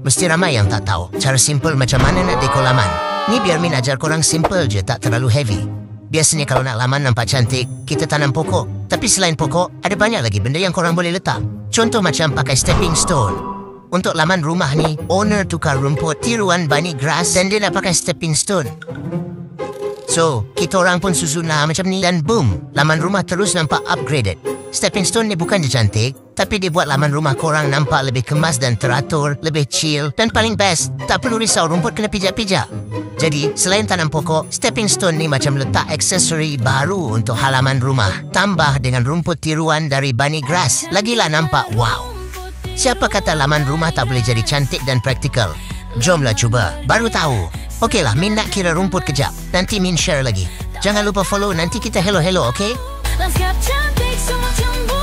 Mesti ramai yang tak tahu cara simple macam mana nak dekor laman. Ni biar Min ajar korang simple je, tak terlalu heavy. Biasanya kalau nak laman nampak cantik, kita tanam pokok. Tapi selain pokok, ada banyak lagi benda yang korang boleh letak. Contoh macam pakai stepping stone. Untuk laman rumah ni, owner tukar rumput tiruan bunny grass dan dia nak pakai stepping stone. So, kita orang pun susun macam ni dan boom, laman rumah terus nampak upgraded. Stepping stone ni bukan je cantik, tapi dia buat laman rumah korang nampak lebih kemas dan teratur, lebih chill, dan paling best, tak perlu risau rumput kena pijak-pijak. Jadi, selain tanam pokok, stepping stone ni macam letak aksesori baru untuk halaman rumah. Tambah dengan rumput tiruan dari bunny grass, lagilah nampak wow. Siapa kata laman rumah tak boleh jadi cantik dan praktikal? Jomlah cuba, baru tahu. Okeylah, Min nak kira rumput kejap. Nanti Min share lagi. Jangan lupa follow, nanti kita hello-hello, okey? Let's get cantik semua cemburu.